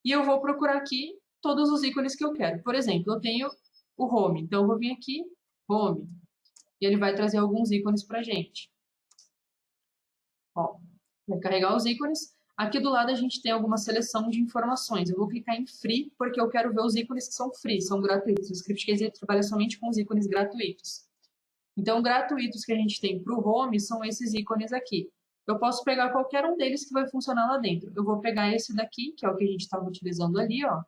e eu vou procurar aqui todos os ícones que eu quero. Por exemplo, eu tenho o Home, então eu vou vir aqui, Home, e ele vai trazer alguns ícones para a gente. Ó, vai carregar os ícones. Aqui do lado a gente tem alguma seleção de informações. Eu vou clicar em Free, porque eu quero ver os ícones que são free, são gratuitos. O Script Case trabalha somente com os ícones gratuitos. Então, gratuitos que a gente tem para o Home são esses ícones aqui. Eu posso pegar qualquer um deles que vai funcionar lá dentro. Eu vou pegar esse daqui, que é o que a gente estava utilizando ali, ó.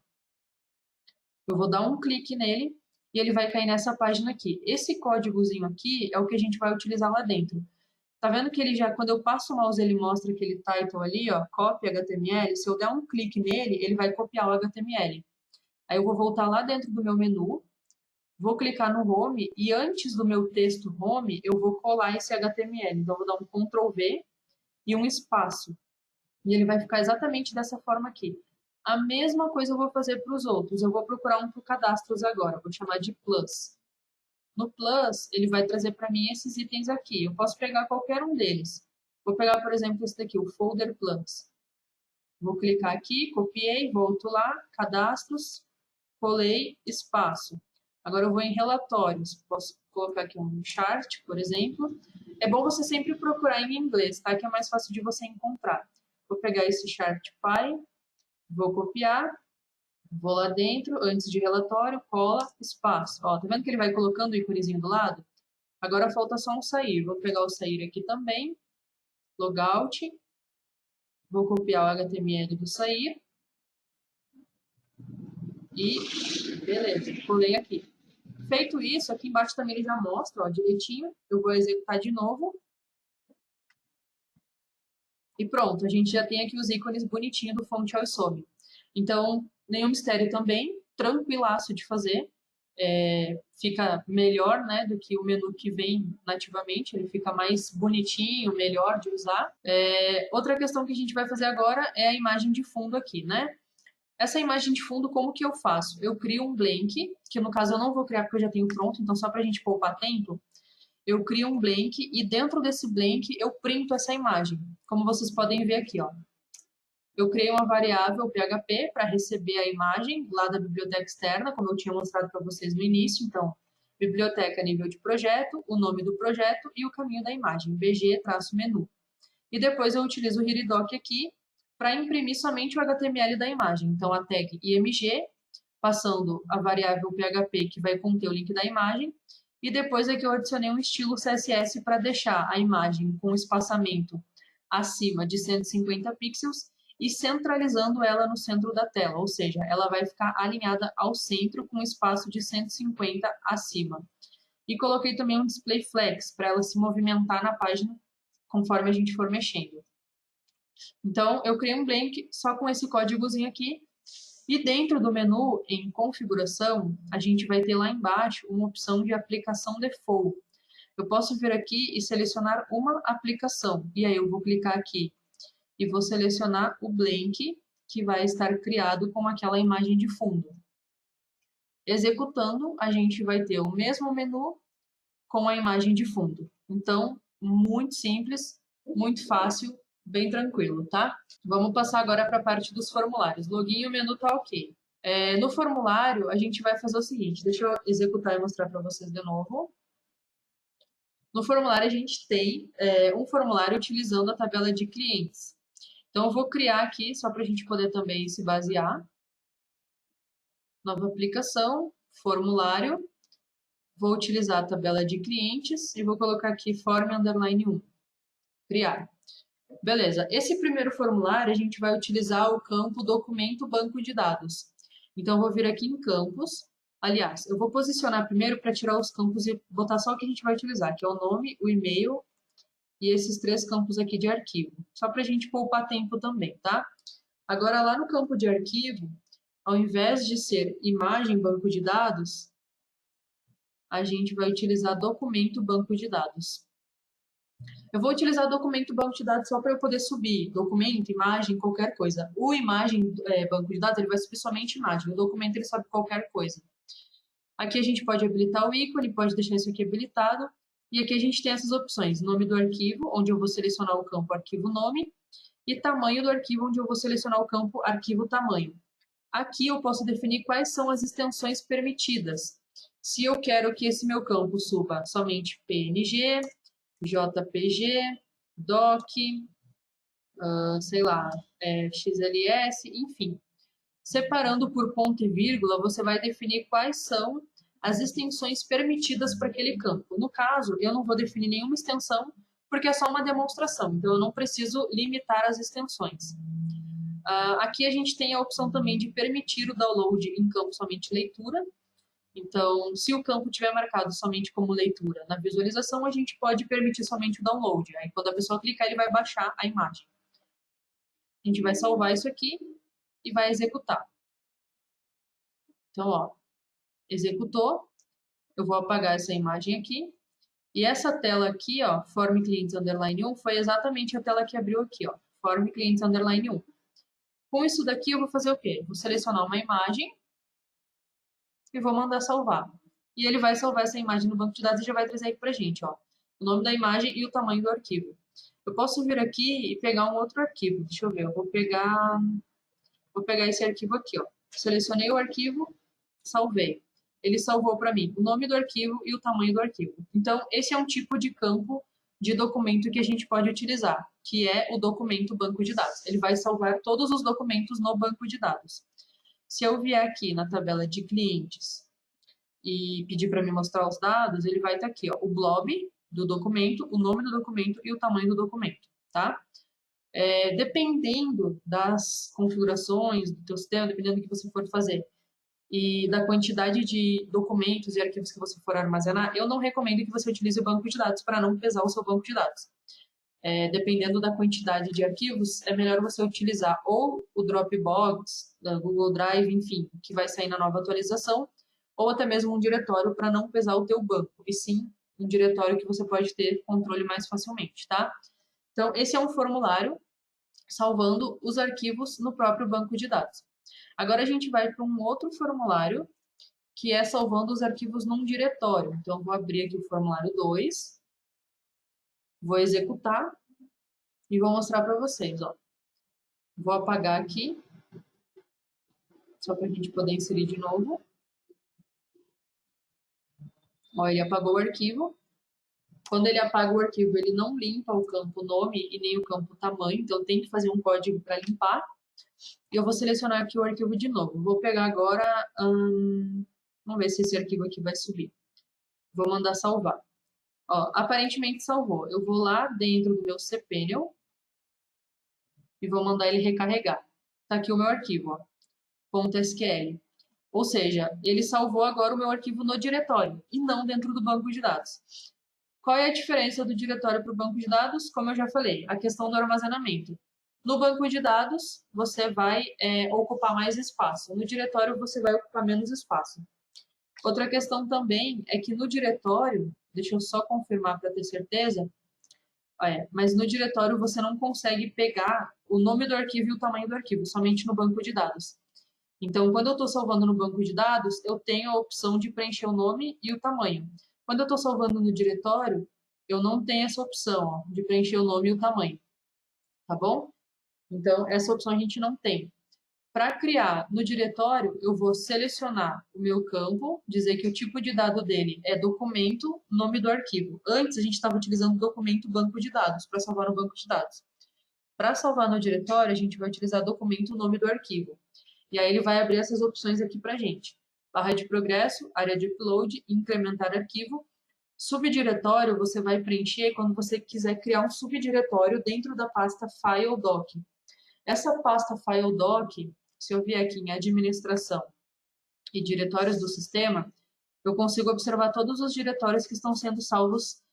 Eu vou dar um clique nele e ele vai cair nessa página aqui. Esse códigozinho aqui é o que a gente vai utilizar lá dentro. Tá vendo que ele já, quando eu passo o mouse, ele mostra aquele title ali, ó, copy HTML. Se eu der um clique nele, ele vai copiar o HTML. Aí eu vou voltar lá dentro do meu menu, vou clicar no home e antes do meu texto home, eu vou colar esse HTML. Então, eu vou dar um Ctrl V e um espaço. E ele vai ficar exatamente dessa forma aqui. A mesma coisa eu vou fazer para os outros. Eu vou procurar um para cadastros agora. Vou chamar de Plus. No Plus, ele vai trazer para mim esses itens aqui. Eu posso pegar qualquer um deles. Vou pegar, por exemplo, esse daqui, o Folder Plus. Vou clicar aqui, copiei, volto lá, cadastros, colei, espaço. Agora eu vou em relatórios. Posso colocar aqui um chart, por exemplo. É bom você sempre procurar em inglês, tá? Que é mais fácil de você encontrar. Vou pegar esse chart.py, vou copiar, vou lá dentro, antes de relatório, cola, espaço. Ó, tá vendo que ele vai colocando o íconezinho do lado? Agora falta só um sair. Vou pegar o sair aqui também, logout, vou copiar o HTML do sair e beleza, colei aqui. Feito isso, aqui embaixo também ele já mostra, ó, direitinho. Eu vou executar de novo. E pronto, a gente já tem aqui os ícones bonitinhos do Fonte Some. Então, nenhum mistério também, tranquilaço de fazer. Fica melhor, né, do que o menu que vem nativamente, ele fica mais bonitinho, melhor de usar. Outra questão que a gente vai fazer agora é a imagem de fundo aqui, né? Essa imagem de fundo, como que eu faço? Eu crio um blank, que no caso eu não vou criar porque eu já tenho pronto, então só para a gente poupar tempo, eu crio um blank e dentro desse blank eu printo essa imagem, como vocês podem ver aqui, ó. Eu criei uma variável PHP para receber a imagem lá da biblioteca externa, como eu tinha mostrado para vocês no início. Então, biblioteca nível de projeto, o nome do projeto e o caminho da imagem, bg-menu. E depois eu utilizo o Hiridoc aqui para imprimir somente o HTML da imagem. Então, a tag img, passando a variável PHP que vai conter o link da imagem, e depois aqui eu adicionei um estilo CSS para deixar a imagem com espaçamento acima de 150 pixels e centralizando ela no centro da tela, ou seja, ela vai ficar alinhada ao centro com um espaço de 150 acima. E coloquei também um display flex para ela se movimentar na página conforme a gente for mexendo. Então, eu criei um blank só com esse códigozinho aqui. E dentro do menu, em configuração, a gente vai ter lá embaixo uma opção de aplicação default. Eu posso vir aqui e selecionar uma aplicação. E aí eu vou clicar aqui e vou selecionar o blank que vai estar criado com aquela imagem de fundo. Executando, a gente vai ter o mesmo menu com a imagem de fundo. Então, muito simples, muito fácil, bem tranquilo, tá? Vamos passar agora para a parte dos formulários. Login e o menu tá ok. No formulário, a gente vai fazer o seguinte, deixa eu executar e mostrar para vocês de novo. No formulário, a gente tem um formulário utilizando a tabela de clientes. Então, eu vou criar aqui, só para a gente poder também se basear. Nova aplicação, formulário. Vou utilizar a tabela de clientes e vou colocar aqui form_1. Criar. Beleza. Esse primeiro formulário, a gente vai utilizar o campo documento banco de dados. Então, eu vou vir aqui em campos. Aliás, eu vou posicionar primeiro para tirar os campos e botar só o que a gente vai utilizar, que é o nome, o e-mail e esses 3 campos aqui de arquivo. Só para a gente poupar tempo também, tá? Agora, lá no campo de arquivo, ao invés de ser imagem banco de dados, a gente vai utilizar documento banco de dados. Eu vou utilizar documento banco de dados só para eu poder subir documento, imagem, qualquer coisa. O imagem banco de dados ele vai subir somente imagem, o documento ele sobe qualquer coisa. Aqui a gente pode habilitar o ícone, pode deixar isso aqui habilitado. E aqui a gente tem essas opções, nome do arquivo, onde eu vou selecionar o campo arquivo nome, e tamanho do arquivo, onde eu vou selecionar o campo arquivo tamanho. Aqui eu posso definir quais são as extensões permitidas. Se eu quero que esse meu campo suba somente PNG, JPG, DOC, sei lá, XLS, enfim. Separando por ponto e vírgula, você vai definir quais são as extensões permitidas para aquele campo. No caso, eu não vou definir nenhuma extensão, porque é só uma demonstração, então eu não preciso limitar as extensões. Aqui a gente tem a opção também de permitir o download em campo somente leitura. Então, se o campo tiver marcado somente como leitura na visualização, a gente pode permitir somente o download. Aí, quando a pessoa clicar, ele vai baixar a imagem. A gente vai salvar isso aqui e vai executar. Então, ó, executou. Eu vou apagar essa imagem aqui. E essa tela aqui, ó, Form Clients Underline 1, foi exatamente a tela que abriu aqui, ó, Form Clients Underline 1. Com isso daqui, eu vou fazer o quê? Vou selecionar uma imagem e vou mandar salvar. E ele vai salvar essa imagem no banco de dados e já vai trazer aqui pra gente, ó, o nome da imagem e o tamanho do arquivo. Eu posso vir aqui e pegar um outro arquivo. Deixa eu ver, eu vou pegar esse arquivo aqui, ó. Selecionei o arquivo, salvei. Ele salvou para mim o nome do arquivo e o tamanho do arquivo. Então, esse é um tipo de campo de documento que a gente pode utilizar, que é o documento banco de dados. Ele vai salvar todos os documentos no banco de dados. Se eu vier aqui na tabela de clientes e pedir para me mostrar os dados, ele vai estar aqui, ó, o blob do documento, o nome do documento e o tamanho do documento, tá? Dependendo das configurações do teu sistema, dependendo do que você for fazer e da quantidade de documentos e arquivos que você for armazenar, eu não recomendo que você utilize o banco de dados para não pesar o seu banco de dados. Dependendo da quantidade de arquivos, é melhor você utilizar ou o Dropbox, da Google Drive, enfim, que vai sair na nova atualização, ou até mesmo um diretório para não pesar o teu banco, e sim um diretório que você pode ter controle mais facilmente, tá? Então, esse é um formulário salvando os arquivos no próprio banco de dados. Agora a gente vai para um outro formulário, que é salvando os arquivos num diretório. Então, eu vou abrir aqui o formulário 2, vou executar e vou mostrar para vocês, ó. Vou apagar aqui, só para a gente poder inserir de novo. Ó, ele apagou o arquivo. Quando ele apaga o arquivo, ele não limpa o campo nome e nem o campo tamanho, então tem que fazer um código para limpar. E eu vou selecionar aqui o arquivo de novo. Vou pegar agora, vamos ver se esse arquivo aqui vai subir. Vou mandar salvar. Ó, aparentemente salvou. Eu vou lá dentro do meu cPanel e vou mandar ele recarregar. Tá aqui o meu arquivo, ó, .sql. Ou seja, ele salvou agora o meu arquivo no diretório e não dentro do banco de dados. Qual é a diferença do diretório para o banco de dados? Como eu já falei, a questão do armazenamento. No banco de dados, você vai ocupar mais espaço. No diretório, você vai ocupar menos espaço. Outra questão também é que no diretório, deixa eu só confirmar para ter certeza, mas no diretório você não consegue pegar o nome do arquivo e o tamanho do arquivo, somente no banco de dados. Então, quando eu estou salvando no banco de dados, eu tenho a opção de preencher o nome e o tamanho. Quando eu estou salvando no diretório, eu não tenho essa opção, ó, de preencher o nome e o tamanho, tá bom? Então, essa opção a gente não tem. Para criar no diretório, eu vou selecionar o meu campo, dizer que o tipo de dado dele é documento, nome do arquivo. Antes, a gente estava utilizando documento banco de dados para salvar no banco de dados. Para salvar no diretório, a gente vai utilizar documento, nome do arquivo. E aí ele vai abrir essas opções aqui para a gente. Barra de progresso, área de upload, incrementar arquivo. Subdiretório você vai preencher quando você quiser criar um subdiretório dentro da pasta File Doc. Essa pasta File Doc, se eu vier aqui em administração e diretórios do sistema, eu consigo observar todos os diretórios que estão sendo salvos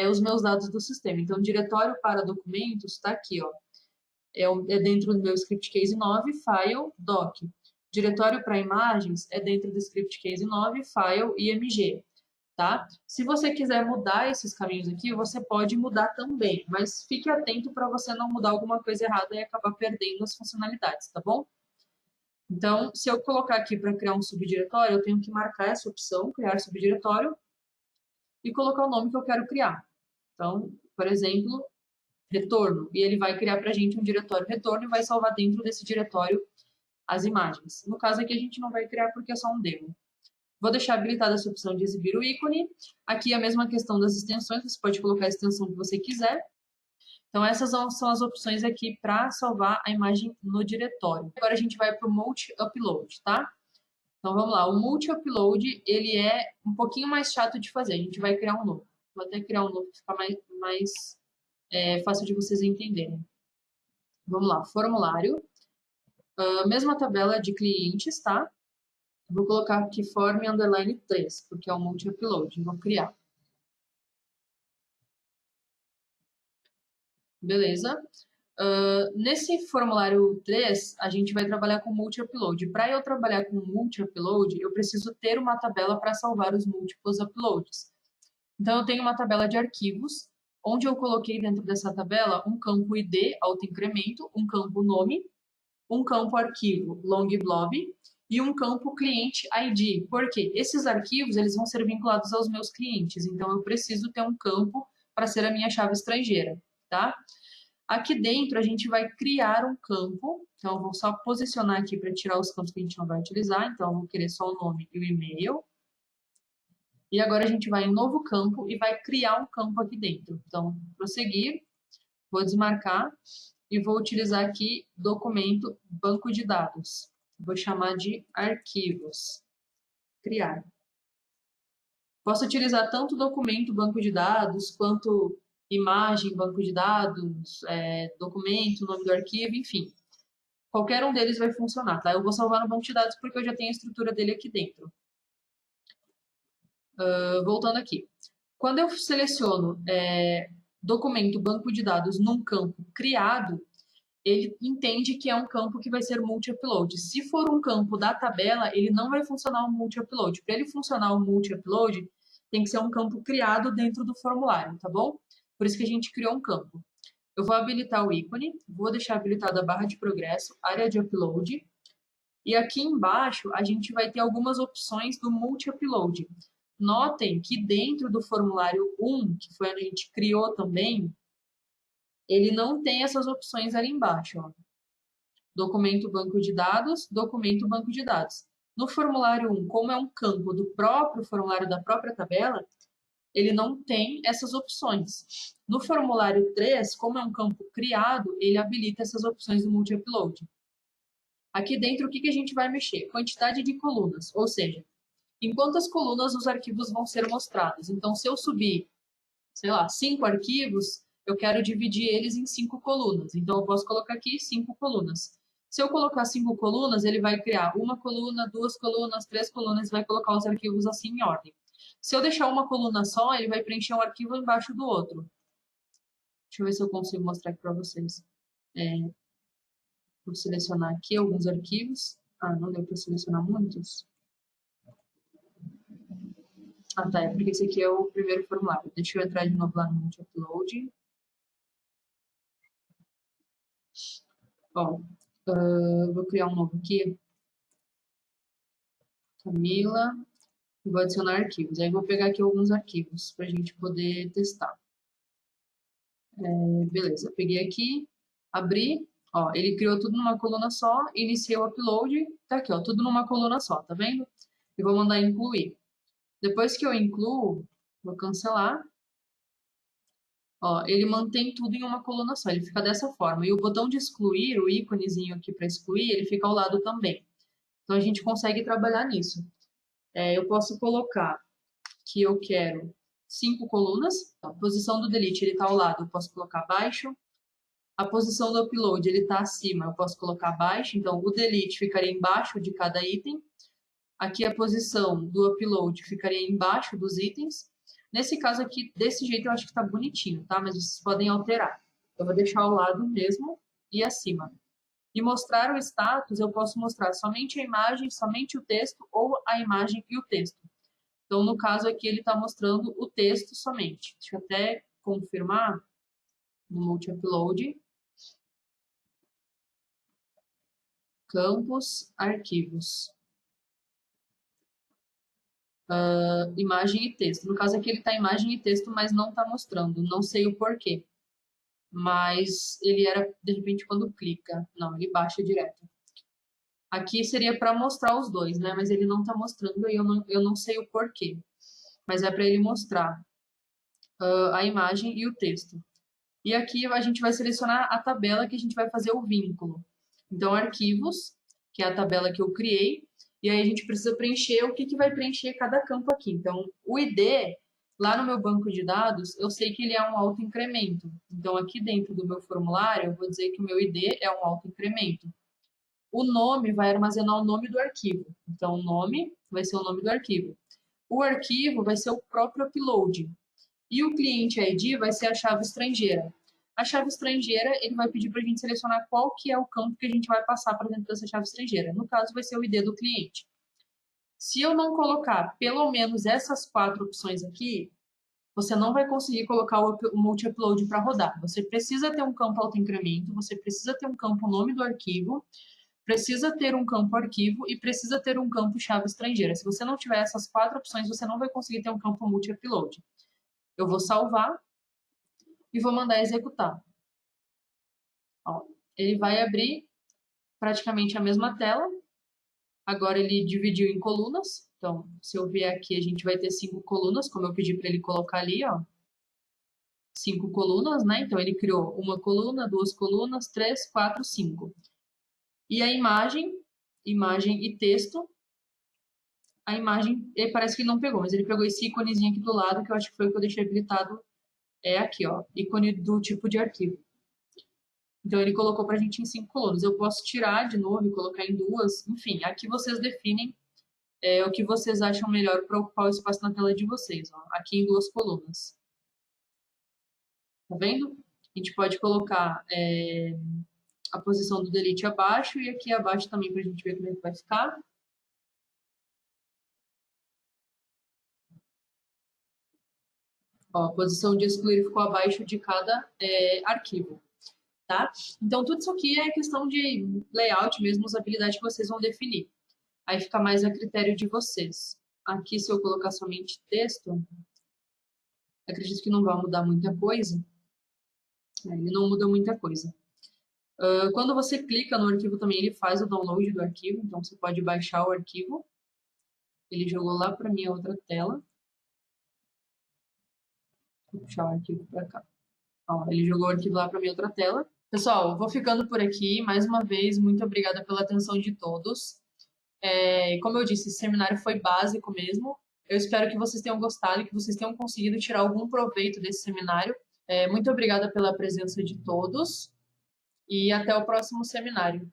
os meus dados do sistema. Então, diretório para documentos está aqui, ó. É dentro do meu script case 9, file, doc. Diretório para imagens é dentro do script case 9, file, img. Tá? Se você quiser mudar esses caminhos aqui, você pode mudar também, mas fique atento para você não mudar alguma coisa errada e acabar perdendo as funcionalidades, tá bom? Então, se eu colocar aqui para criar um subdiretório, eu tenho que marcar essa opção, criar subdiretório, e colocar o nome que eu quero criar. Então, por exemplo, retorno, e ele vai criar para a gente um diretório retorno e vai salvar dentro desse diretório as imagens. No caso aqui a gente não vai criar porque é só um demo. Vou deixar habilitada essa opção de exibir o ícone. Aqui a mesma questão das extensões, você pode colocar a extensão que você quiser. Então essas são as opções aqui para salvar a imagem no diretório. Agora a gente vai para o multi-upload, tá? Então vamos lá, o multi-upload ele é um pouquinho mais chato de fazer, a gente vai criar um novo. Vou até criar um novo para ficar mais é fácil de vocês entenderem. Vamos lá, formulário, mesma tabela de clientes, tá? Vou colocar aqui form underline 3, porque é um multi-upload, vou criar. Beleza? Nesse formulário 3, a gente vai trabalhar com multi-upload. Para eu trabalhar com multi-upload, eu preciso ter uma tabela para salvar os múltiplos uploads. Então, eu tenho uma tabela de arquivos, onde eu coloquei dentro dessa tabela um campo ID, autoincremento, um campo nome, um campo arquivo, long blob, e um campo cliente ID. Porque esses arquivos eles vão ser vinculados aos meus clientes, então eu preciso ter um campo para ser a minha chave estrangeira, tá? Aqui dentro a gente vai criar um campo, então eu vou só posicionar aqui para tirar os campos que a gente não vai utilizar, então eu vou querer só o nome e o e-mail. E agora a gente vai em novo campo e vai criar um campo aqui dentro. Então, prosseguir, vou desmarcar e vou utilizar aqui documento banco de dados. Vou chamar de arquivos. Criar. Posso utilizar tanto documento banco de dados, quanto imagem banco de dados, documento, nome do arquivo, enfim. Qualquer um deles vai funcionar, tá? Eu vou salvar no banco de dados porque eu já tenho a estrutura dele aqui dentro. Voltando aqui. Quando eu seleciono documento banco de dados num campo criado, ele entende que é um campo que vai ser multi-upload. Se for um campo da tabela, ele não vai funcionar o multi-upload. Para ele funcionar o multi-upload, tem que ser um campo criado dentro do formulário, tá bom? Por isso que a gente criou um campo. Eu vou habilitar o ícone, vou deixar habilitada a barra de progresso, área de upload, e aqui embaixo a gente vai ter algumas opções do multi-upload. Notem que dentro do formulário 1, que foi onde a gente criou também, ele não tem essas opções ali embaixo, ó. Documento banco de dados, documento banco de dados. No formulário 1, como é um campo do próprio formulário da própria tabela, ele não tem essas opções. No formulário 3, como é um campo criado, ele habilita essas opções do multi-upload. Aqui dentro, o que a gente vai mexer? Quantidade de colunas, ou seja, em quantas colunas os arquivos vão ser mostrados. Então, se eu subir, sei lá, 5 arquivos, eu quero dividir eles em 5 colunas. Então, eu posso colocar aqui 5 colunas. Se eu colocar 5 colunas, ele vai criar uma coluna, 2 colunas, 3 colunas, e vai colocar os arquivos assim em ordem. Se eu deixar uma coluna só, ele vai preencher um arquivo embaixo do outro. Deixa eu ver se eu consigo mostrar aqui para vocês. Vou selecionar aqui alguns arquivos. Não deu para selecionar muitos. Tá, é porque esse aqui é o primeiro formulário. Deixa eu entrar de novo lá no multi-upload. Ó, vou criar um novo aqui. Camila. E vou adicionar arquivos. Aí vou pegar aqui alguns arquivos para a gente poder testar. Beleza, peguei aqui, abri. Ó, ele criou tudo numa coluna só, iniciei o upload. Tá aqui, ó, tudo numa coluna só, tá vendo? E vou mandar incluir. Depois que eu incluo, vou cancelar. Ó, ele mantém tudo em uma coluna só, ele fica dessa forma. E o botão de excluir, o íconezinho aqui para excluir, ele fica ao lado também. Então a gente consegue trabalhar nisso. Eu posso colocar que eu quero 5 colunas. A posição do delete ele está ao lado, eu posso colocar abaixo. A posição do upload ele está acima, eu posso colocar abaixo. Então o delete ficaria embaixo de cada item. Aqui a posição do upload ficaria embaixo dos itens. Nesse caso aqui, desse jeito eu acho que está bonitinho, tá? Mas vocês podem alterar. Eu vou deixar ao lado mesmo e acima. E mostrar o status, eu posso mostrar somente a imagem, somente o texto, ou a imagem e o texto. Então, no caso aqui, ele está mostrando o texto somente. Deixa eu até confirmar no multi-upload. Campos, arquivos. Imagem e texto. No caso aqui ele está imagem e texto, mas não está mostrando. Não sei o porquê. Mas ele era, de repente, quando clica. Não, ele baixa direto. Aqui seria para mostrar os dois, né? Mas ele não está mostrando e eu não sei o porquê. Mas é para ele mostrar a imagem e o texto. E aqui a gente vai selecionar a tabela que a gente vai fazer o vínculo. Então, arquivos, que é a tabela que eu criei, e aí a gente precisa preencher o que vai preencher cada campo aqui. Então, o ID Lá no meu banco de dados, eu sei que ele é um autoincremento. Então, aqui dentro do meu formulário, eu vou dizer que o meu ID é um autoincremento. O nome vai armazenar o nome do arquivo. Então, o nome vai ser o nome do arquivo. O arquivo vai ser o próprio upload. E o cliente ID vai ser a chave estrangeira. A chave estrangeira, ele vai pedir para a gente selecionar qual que é o campo que a gente vai passar para dentro dessa chave estrangeira. No caso, vai ser o ID do cliente. Se eu não colocar pelo menos essas 4 opções aqui, você não vai conseguir colocar o multi-upload para rodar. Você precisa ter um campo autoincremento, você precisa ter um campo nome do arquivo, precisa ter um campo arquivo e precisa ter um campo chave estrangeira. Se você não tiver essas 4 opções, você não vai conseguir ter um campo multi-upload. Eu vou salvar e vou mandar executar. Ó, ele vai abrir praticamente a mesma tela. Agora ele dividiu em colunas. Então, se eu vier aqui, a gente vai ter 5 colunas, como eu pedi para ele colocar ali, ó. 5 colunas, né? Então, ele criou uma coluna, 2 colunas, 3, 4, 5. E a imagem e texto, a imagem, parece que ele não pegou, mas ele pegou esse íconezinho aqui do lado, que eu acho que foi o que eu deixei habilitado, é aqui, ó, ícone do tipo de arquivo. Então, ele colocou pra gente em 5 colunas. Eu posso tirar de novo e colocar em 2, enfim, aqui vocês definem o que vocês acham melhor para ocupar o espaço na tela de vocês, ó, aqui em 2 colunas. Tá vendo? A gente pode colocar a posição do delete abaixo e aqui abaixo também para a gente ver como é que vai ficar. Ó, a posição de excluir ficou abaixo de cada arquivo, tá? Então, tudo isso aqui é questão de layout mesmo, usabilidade que vocês vão definir. Aí fica mais a critério de vocês. Aqui, se eu colocar somente texto, acredito que não vai mudar muita coisa. Ele não muda muita coisa. Quando você clica no arquivo também, ele faz o download do arquivo, então você pode baixar o arquivo. Ele jogou lá para minha outra tela. Vou puxar o arquivo para cá. Ó, ele jogou o arquivo lá para minha outra tela. Pessoal, vou ficando por aqui. Mais uma vez, muito obrigada pela atenção de todos. Como eu disse, esse seminário foi básico mesmo. Eu espero que vocês tenham gostado e que vocês tenham conseguido tirar algum proveito desse seminário. Muito obrigada pela presença de todos e até o próximo seminário.